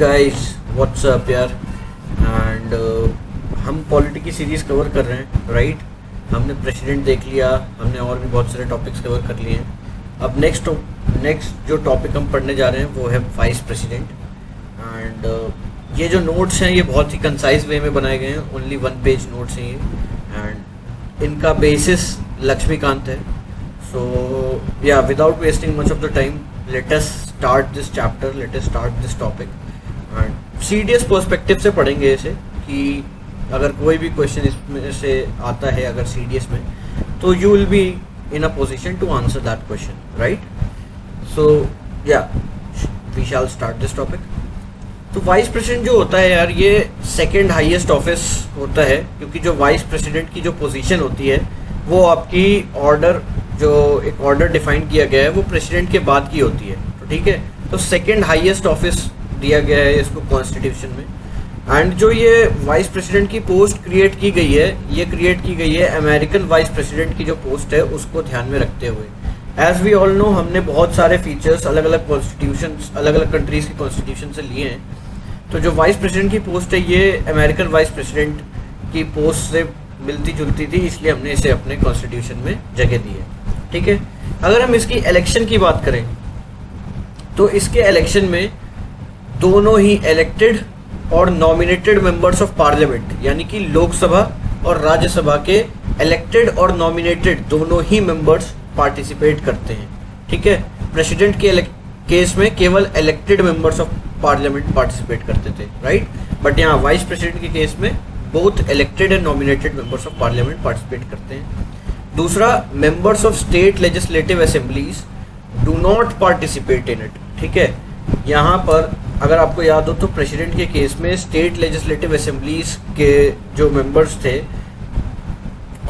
Guys what's up यार and हम polity की सीरीज़ कवर कर रहे हैं राइट। हमने प्रेसिडेंट देख लिया, हमने और भी बहुत सारे टॉपिक्स कवर कर लिए हैं। अब नेक्स्ट जो टॉपिक हम पढ़ने जा रहे हैं वो है वाइस प्रेसिडेंट। एंड ये जो नोट्स हैं ये बहुत ही कंसाइज वे में बनाए गए हैं, ओनली 1 पेज नोट्स हैं ये। एंड इनका बेसिस लक्ष्मीकांत है। सो या without wasting much of the time let us start this chapter, let us start this topic. And CDS perspective से पढ़ेंगे इसे कि अगर कोई भी क्वेश्चन इसमें से आता है अगर सीडीएस में, तो you will be in a position to answer that question right. So yeah we shall start this topic. तो वाइस प्रेसिडेंट जो होता है यार, ये सेकेंड हाईएस्ट ऑफिस होता है, क्योंकि जो वाइस प्रेसिडेंट की जो पोजीशन होती है वो आपकी ऑर्डर, जो एक ऑर्डर डिफाइन किया गया है वो प्रेसिडेंट के बाद की होती है। तो ठीक है, तो सेकेंड हाईएस्ट ऑफिस दिया गया है इसको कॉन्स्टिट्यूशन में। एंड जो ये वाइस प्रेसिडेंट की पोस्ट क्रिएट की गई है, ये क्रिएट की गई है अमेरिकन वाइस प्रेसिडेंट की जो पोस्ट है उसको ध्यान में रखते हुए। एज वी ऑल नो, हमने बहुत सारे फीचर्स अलग अलग कॉन्स्टिट्यूशन, अलग अलग कंट्रीज की कॉन्स्टिट्यूशन से लिए हैं। तो जो वाइस प्रेसिडेंट की पोस्ट है ये अमेरिकन वाइस प्रेसिडेंट की पोस्ट से मिलती जुलती थी, इसलिए हमने इसे अपने कॉन्स्टिट्यूशन में जगह दी है। ठीक है, अगर हम इसकी इलेक्शन की बात करें तो इसके इलेक्शन में दोनों ही इलेक्टेड और नॉमिनेटेड मेंबर्स ऑफ पार्लियामेंट, यानी कि लोकसभा और राज्यसभा के इलेक्टेड और नॉमिनेटेड दोनों ही मेंबर्स पार्टिसिपेट करते हैं। ठीक है, प्रेसिडेंट के केस में केवल elected members of parliament participate करते थे राइट, बट यहाँ वाइस प्रेसिडेंट के केस में both elected and nominated members of parliament participate करते हैं। दूसरा, members of state legislative assemblies do not participate in it. ठीक है, यहाँ पर अगर आपको याद हो तो प्रेसिडेंट के केस में स्टेट लेजिस्लेटिव असेंबलीज के जो मेंबर्स थे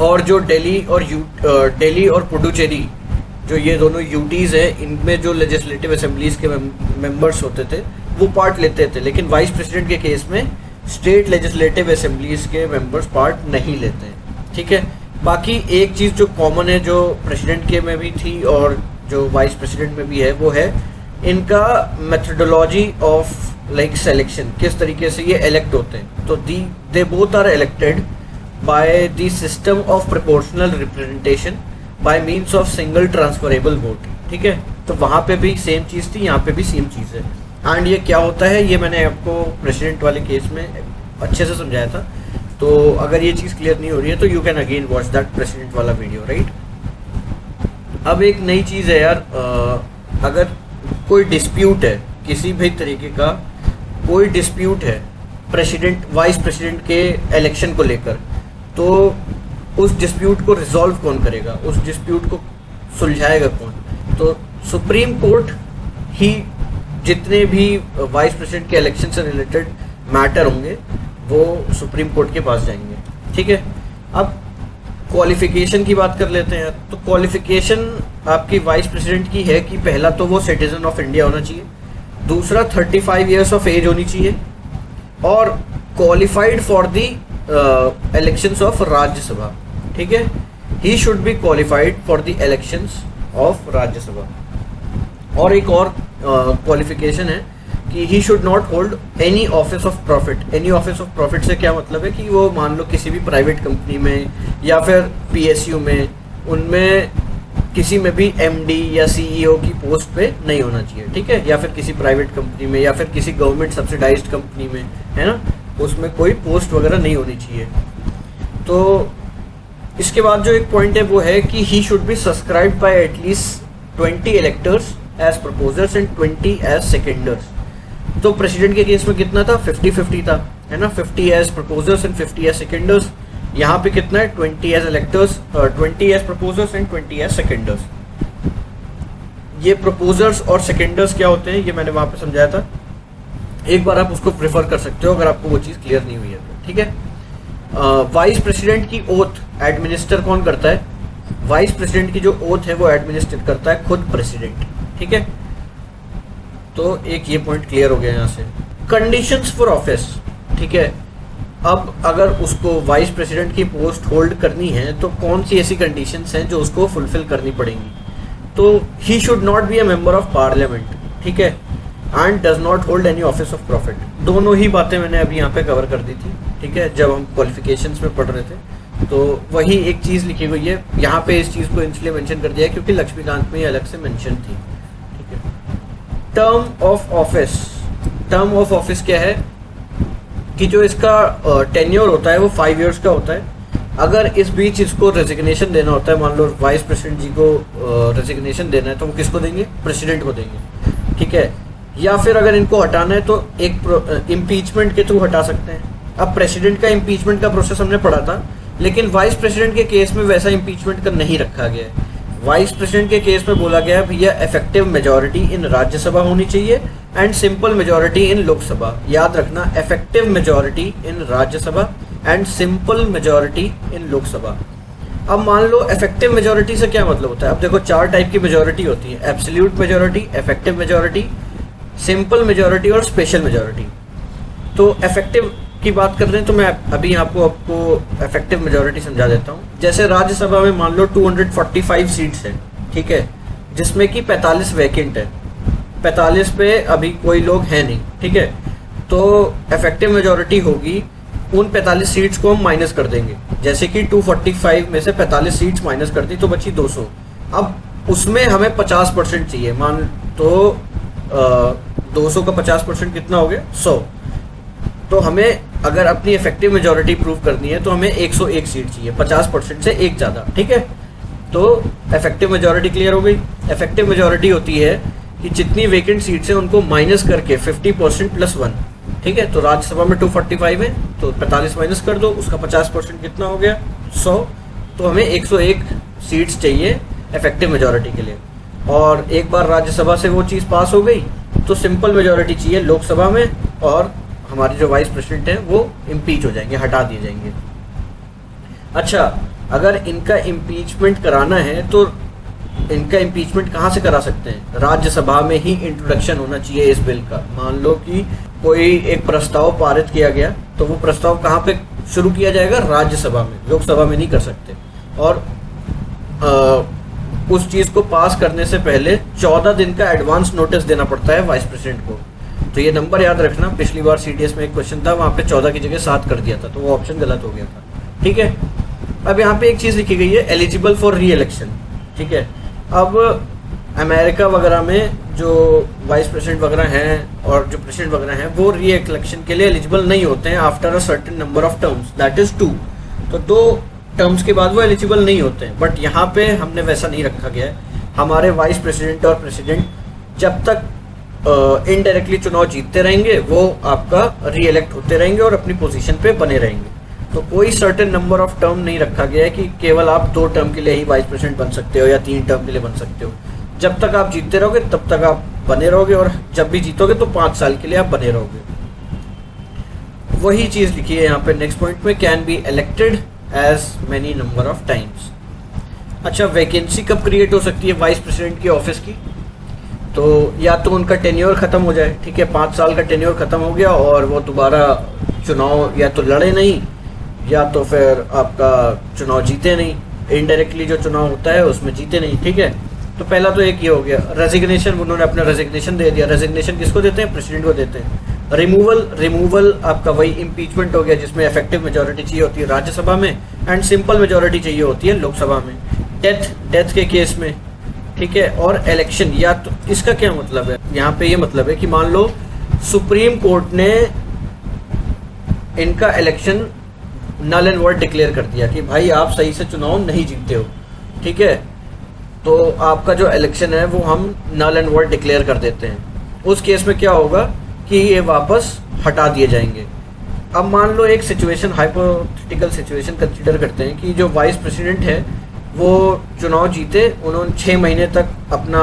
और जो दिल्ली और पुडुचेरी, जो ये दोनों यूटीज हैं, इनमें जो लेजिस्लेटिव असेंबलीज के मेंबर्स होते थे वो पार्ट लेते थे। लेकिन वाइस प्रेसिडेंट के केस में स्टेट लेजिस्लेटिव असेंबलीज के मेंबर्स पार्ट नहीं लेते हैं। ठीक है, बाकी एक चीज़ जो कॉमन है, जो प्रेसिडेंट के में भी थी और जो वाइस प्रेसिडेंट में भी है, वो है इनका मेथडोलॉजी ऑफ लाइक सिलेक्शन, किस तरीके से ये इलेक्ट होते हैं। तो they both are elected by the system of proportional representation by means of single transferable vote. ठीक है, तो वहाँ पे भी सेम चीज़ थी, यहाँ पे भी सेम चीज़ है। एंड ये क्या होता है ये मैंने आपको प्रेसिडेंट वाले केस में अच्छे से समझाया था, तो अगर ये चीज़ क्लियर नहीं हो रही है तो you can again watch that president वाला वीडियो राइट। अब एक नई चीज़ है यार, अगर कोई डिस्प्यूट है, किसी भी तरीके का कोई डिस्प्यूट है प्रेसिडेंट वाइस प्रेसिडेंट के इलेक्शन को लेकर, तो उस डिस्प्यूट को रिजॉल्व कौन करेगा, उस डिस्प्यूट को सुलझाएगा कौन? तो सुप्रीम कोर्ट ही जितने भी वाइस प्रेसिडेंट के इलेक्शन से रिलेटेड मैटर होंगे वो सुप्रीम कोर्ट के पास जाएंगे। ठीक है, अब क्वालिफिकेशन की बात कर लेते हैं। तो क्वालिफिकेशन आपकी वाइस प्रेसिडेंट की है कि पहला तो वो सिटीजन ऑफ इंडिया होना चाहिए, दूसरा 35 ईयर्स ऑफ एज होनी चाहिए, और qualified for the elections of Rajya Sabha. ठीक है, ही should B qualified for the elections of Rajya Sabha. और एक और क्वालिफिकेशन है कि he should not hold any office of profit. Any office of profit से क्या मतलब है कि वो मान लो किसी भी प्राइवेट कंपनी में या फिर पीएसयू में, उनमें किसी में भी एमडी या सीईओ की पोस्ट पे नहीं होना चाहिए। ठीक है, या फिर किसी प्राइवेट कंपनी में या फिर किसी गवर्नमेंट सब्सिडाइज्ड कंपनी में, है ना, उसमें कोई पोस्ट वगैरह नहीं होनी चाहिए। तो इसके बाद जो एक पॉइंट है वो है कि he should be subscribed by at least 20 electors as proposers and 20 as seconders. तो प्रेसिडेंट के केस में कितना था, 50-50 था, है ना, 50 as proposers and 50 as seconders. यहाँ पे कितना है, 20 as electors, 20 as proposers and 20 as seconders. ये प्रपोजर्स और सेकेंडर्स क्या होते हैं ये मैंने वहाँ पे समझाया था, एक बार आप उसको प्रेफर कर सकते हो अगर आपको वो चीज़ क्लियर नहीं हुई है तो। ठीक है, वाइस प्रेसिडेंट की ओथ एडमिनिस्टर कौन करता है? वाइस प्रेसिडेंट की जो ओथ है वो एडमिनिस्टर करता है खुद प्रेसिडेंट। ठीक है, तो एक ये पॉइंट क्लियर हो गया यहाँ से। Conditions for office. ठीक है, अब अगर उसको वाइस प्रेसिडेंट की पोस्ट होल्ड करनी है तो कौन सी ऐसी कंडीशंस हैं जो उसको फुलफिल करनी पड़ेंगी? तो he should not be a member of parliament. ठीक है, and does not hold any office of profit. दोनों ही बातें मैंने अभी यहाँ पे कवर कर दी थी, ठीक है, जब हम क्वालिफिकेशंस में पढ़ रहे थे। तो वही एक चीज़ लिखी हुई है यहाँ पे, इस चीज़ को इसलिए मेंशन कर दिया है क्योंकि लक्ष्मीकांत में ये अलग से मेंशन थी, ठीक है। Term of office, term of office क्या है कि जो इसका टेन्योर होता है वो 5 इयर्स का होता है। अगर इस बीच इसको रेजिग्नेशन देना होता है, मान लो वाइस प्रेसिडेंट जी को रेजिग्नेशन देना है, तो वो किसको देंगे? प्रेसिडेंट को देंगे, ठीक है। या फिर अगर इनको हटाना है तो एक इम्पीचमेंट के थ्रू हटा सकते हैं। अब प्रेसिडेंट का इम्पीचमेंट का प्रोसेस हमने पढ़ा था, लेकिन वाइस प्रेसिडेंट के केस में वैसा इम्पीचमेंट का नहीं रखा गया है। वाइस प्रेसिडेंट के केस में बोला गया है भैया इफेक्टिव मेजॉरिटी इन राज्यसभा होनी चाहिए एंड सिंपल मेजॉरिटी इन लोकसभा। याद रखना, effective majority in Rajya Sabha and simple majority इन लोकसभा। अब मान लो इफेक्टिव मेजॉरिटी से क्या मतलब होता है? अब देखो 4 टाइप की मेजॉरिटी होती है, absolute majority, effective majority, simple majority और स्पेशल मेजॉरिटी। तो इफेक्टिव की बात कर रहे हैं तो मैं अभी आपको इफेक्टिव मेजॉरिटी समझा देता हूँ। जैसे राज्यसभा में मान लो 245 सीट्स हैं, ठीक है, जिसमें कि 45 वैकेंट है, 45 पे अभी कोई लोग हैं नहीं, ठीक है। तो इफेक्टिव मेजॉरिटी होगी, उन 45 सीट्स को हम माइनस कर देंगे। जैसे कि 245 में से 45 सीट्स माइनस कर दी तो बची 200। अब उसमें हमें 50% चाहिए, मान तो 200 का 50% कितना हो गया? 100। तो हमें अगर अपनी इफेक्टिव मेजॉरिटी प्रूव करनी है तो हमें 101 सीट चाहिए, 50% से एक ज़्यादा, ठीक है। तो इफेक्टिव मेजॉरिटी क्लियर हो गई। इफेक्टिव मेजॉरिटी होती है कि जितनी वेकेंट सीट्स हैं उनको माइनस करके 50% + 1, ठीक है। तो राज्यसभा में 245 है तो 45 माइनस कर दो, उसका 50% कितना हो गया? 100। तो हमें 101 सीट्स चाहिए इफेक्टिव मेजॉरिटी के लिए। और एक बार राज्यसभा से वो चीज़ पास हो गई तो सिंपल मेजॉरिटी चाहिए लोकसभा में, और हमारे जो वाइस प्रेसिडेंट हैं वो इम्पीच हो जाएंगे, हटा दिए जाएंगे। अच्छा, अगर इनका इम्पीचमेंट कराना है तो इनका इम्पीचमेंट कहाँ से करा सकते हैं? राज्यसभा में ही इंट्रोडक्शन होना चाहिए इस बिल का। मान लो कि कोई एक प्रस्ताव पारित किया गया तो वो प्रस्ताव कहाँ पे शुरू किया जाएगा? राज्यसभा में, लोकसभा में नहीं कर सकते। और उस चीज़ को पास करने से पहले 14 दिन का एडवांस नोटिस देना पड़ता है वाइस प्रेसिडेंट को। तो ये नंबर याद रखना, पिछली बार CDS में एक क्वेश्चन था, वहाँ पे 14 की जगह 7 कर दिया था, तो वो ऑप्शन गलत हो गया था, ठीक है। अब यहाँ पे एक चीज़ लिखी गई है, एलिजिबल फॉर री इलेक्शन, ठीक है। अब अमेरिका वगैरह में जो वाइस प्रेसिडेंट वगैरह हैं और जो प्रेसिडेंट वगैरह हैं वो री इलेक्शन के लिए एलिजिबल नहीं होते हैं after a certain number of terms, that is 2। तो 2 टर्म्स के बाद वो एलिजिबल नहीं होते हैं। बट यहाँ पे हमने वैसा नहीं रखा गया है। हमारे वाइस प्रेसिडेंट और प्रेसिडेंट जब तक इनडायरेक्टली चुनाव जीतते रहेंगे वो आपका री इलेक्ट होते रहेंगे और अपनी पोजीशन पे बने रहेंगे। तो कोई सर्टेन नंबर ऑफ टर्म नहीं रखा गया है कि केवल आप 2 टर्म के लिए ही वाइस प्रेसिडेंट बन सकते हो या 3 टर्म के लिए बन सकते हो। जब तक आप जीतते रहोगे तब तक आप बने रहोगे, और जब भी जीतोगे तो 5 साल के लिए आप बने रहोगे। वही चीज़ लिखी है यहाँ पे नेक्स्ट पॉइंट में, can be elected as many number of times. अच्छा, वैकेंसी कब क्रिएट हो सकती है वाइस प्रेसिडेंट की ऑफिस की? तो या तो उनका टेन्योर ख़त्म हो जाए, ठीक है, 5 साल का टेन्योर ख़त्म हो गया और वो दोबारा चुनाव या तो लड़े नहीं या तो फिर आपका चुनाव जीते नहीं, इनडायरेक्टली जो चुनाव होता है उसमें जीते नहीं, ठीक है। तो पहला तो एक ये हो गया। रेजिग्नेशन, उन्होंने अपना रेजिग्नेशन दे दिया। रेजिग्नेशन किसको देते हैं? प्रेसिडेंट को देते हैं। रिमूवल आपका वही इम्पीचमेंट हो गया जिसमें इफेक्टिव मेजॉरिटी चाहिए होती है राज्यसभा में एंड सिंपल मेजॉरिटी चाहिए होती है लोकसभा में। डेथ के केस में, ठीक है। और इलेक्शन, या तो इसका क्या मतलब है यहाँ पे? ये मतलब है कि मान लो सुप्रीम कोर्ट ने इनका election null and void declare कर दिया कि भाई आप सही से चुनाव नहीं जीतते हो, ठीक है, तो आपका जो इलेक्शन है वो हम नल एंड वॉइड डिक्लेयर कर देते हैं। उस केस में क्या होगा कि ये वापस हटा दिए जाएंगे। अब मान लो एक सिचुएशन, हाइपोथेटिकल सिचुएशन कंसीडर करते हैं कि जो वाइस प्रेसिडेंट है वो चुनाव जीते, उन्होंने 6 महीने तक अपना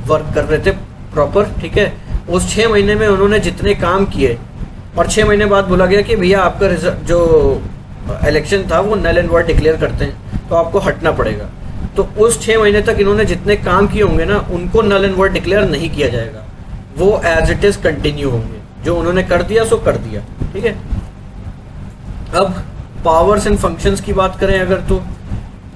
वर्क कर रहे थे प्रॉपर, ठीक है। उस 6 महीने में उन्होंने जितने काम किए और 6 महीने बाद बोला गया कि भैया आपका जो इलेक्शन था वो नल एंड वॉइड डिक्लेयर करते हैं तो आपको हटना पड़ेगा। तो उस 6 महीने तक इन्होंने जितने काम किए होंगे ना उनको नल एंड वॉइड डिक्लेयर नहीं किया जाएगा, वो एज इट इज कंटिन्यू होंगे। जो उन्होंने कर दिया सो कर दिया, ठीक है। अब पावर्स एंड फंक्शंस की बात करें अगर,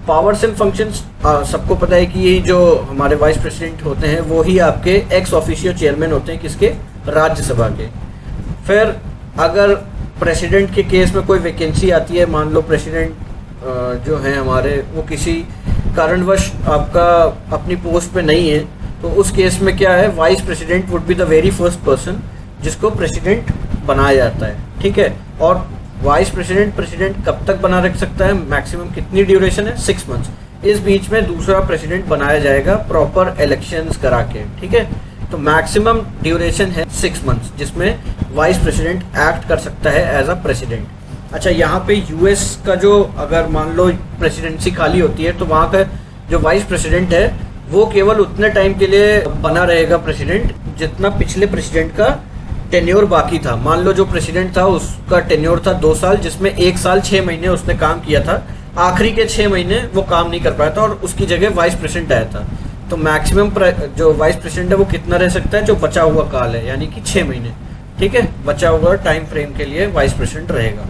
पावर्स एंड फंक्शंस सबको पता है कि ये जो हमारे वाइस प्रेसिडेंट होते हैं वो ही आपके एक्स ऑफिशियो चेयरमैन होते हैं, किसके, राज्यसभा के। फिर अगर प्रेसिडेंट के केस में कोई वैकेंसी आती है, मान लो प्रेसिडेंट जो है हमारे वो किसी कारणवश आपका अपनी पोस्ट पे नहीं है, तो उस केस में क्या है, vice president would be the very first person जिसको प्रेसिडेंट बनाया जाता है, ठीक है। और वाइस प्रेसिडेंट कब तक बना रख सकता है, मैक्सिमम कितनी ड्यूरेशन है, 6 मंथ्स। इस बीच में दूसरा प्रेसिडेंट बनाया जाएगा प्रॉपर इलेक्शंस करा के, ठीक है। तो मैक्सिमम ड्यूरेशन है 6 मंथ्स जिसमें वाइस प्रेसिडेंट एक्ट कर सकता है एज अ प्रेसिडेंट। अच्छा, यहाँ पे यूएस का जो अगर मान लो प्रेसिडेंसी खाली होती है तो वहाँ का जो वाइस प्रेसिडेंट है वो केवल उतने टाइम के लिए बना रहेगा प्रेसिडेंट जितना पिछले प्रेसिडेंट का टेन्योर बाकी था। मान लो जो प्रेसिडेंट था उसका टेन्योर था 2 साल, जिसमें 1 साल 6 महीने उसने काम किया था, आखिरी के 6 महीने वो काम नहीं कर पाया था और उसकी जगह वाइस प्रेसिडेंट आया था। तो मैक्सिमम जो वाइस प्रेसिडेंट है वो कितना रह सकता है, जो बचा हुआ काल है, यानी कि 6 महीने, ठीक है। बचा हुआ टाइम फ्रेम के लिए वाइस प्रेसिडेंट रहेगा।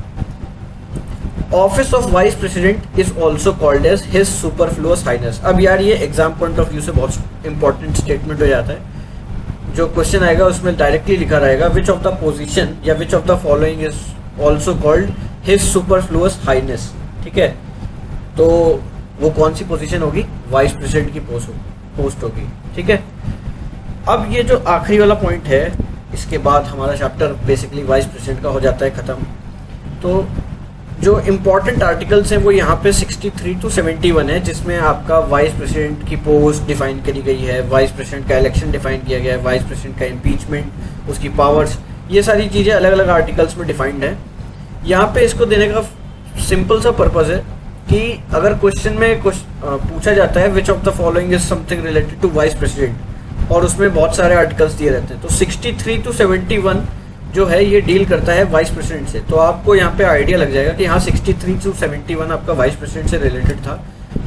Office of vice president is also called as his superfluous highness. अब यार ये एग्जाम पॉइंट ऑफ व्यू से बहुत इंपॉर्टेंट स्टेटमेंट हो जाता है। जो क्वेश्चन आएगा उसमें डायरेक्टली लिखा रहेगा विच ऑफ द पोजीशन या which of the following is also called his superfluous highness, ठीक है। तो वो कौन सी पोजीशन होगी, वाइस प्रेसिडेंट की पोस्ट होगी, ठीक है। अब ये जो आखिरी वाला पॉइंट है, इसके बाद हमारा चैप्टर बेसिकली वाइस प्रेसिडेंट का हो जाता है ख़त्म। तो जो इम्पोर्टेंट आर्टिकल्स हैं वो यहाँ पे 63 to 71 है, जिसमें आपका वाइस प्रेसिडेंट की पोस्ट डिफाइन करी गई है, वाइस प्रेसिडेंट का इलेक्शन डिफाइन किया गया है, वाइस प्रेसिडेंट का इम्पीचमेंट, उसकी पावर्स, ये सारी चीज़ें अलग अलग आर्टिकल्स में डिफाइंड है। यहाँ पे इसको देने का सिंपल सा पर्पज़ है कि अगर क्वेश्चन में पूछा जाता है which of the following is something related to vice president और उसमें बहुत सारे आर्टिकल्स दिए रहते हैं, तो 63 to 71 जो है ये डील करता है वाइस प्रेसिडेंट से। तो आपको यहाँ पे आइडिया लग जाएगा कि हाँ 63 to 71 आपका वाइस प्रेसिडेंट से रिलेटेड था,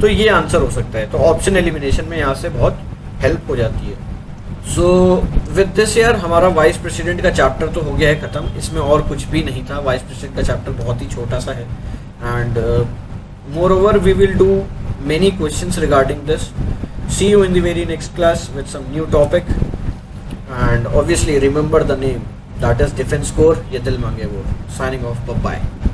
तो ये आंसर हो सकता है। तो ऑप्शन एलिमिनेशन में यहाँ से बहुत हेल्प हो जाती है। सो विद दिस ईयर हमारा वाइस प्रेसिडेंट का चैप्टर तो हो गया है ख़त्म, इसमें और कुछ भी नहीं था। वाइस प्रेसिडेंट का चैप्टर बहुत ही छोटा सा है and moreover we will do many questions regarding this. See you in the very next class with some new topic, and obviously remember the name, that is Defense Corps Ye Dil Mange Wo. Signing off, bye bye.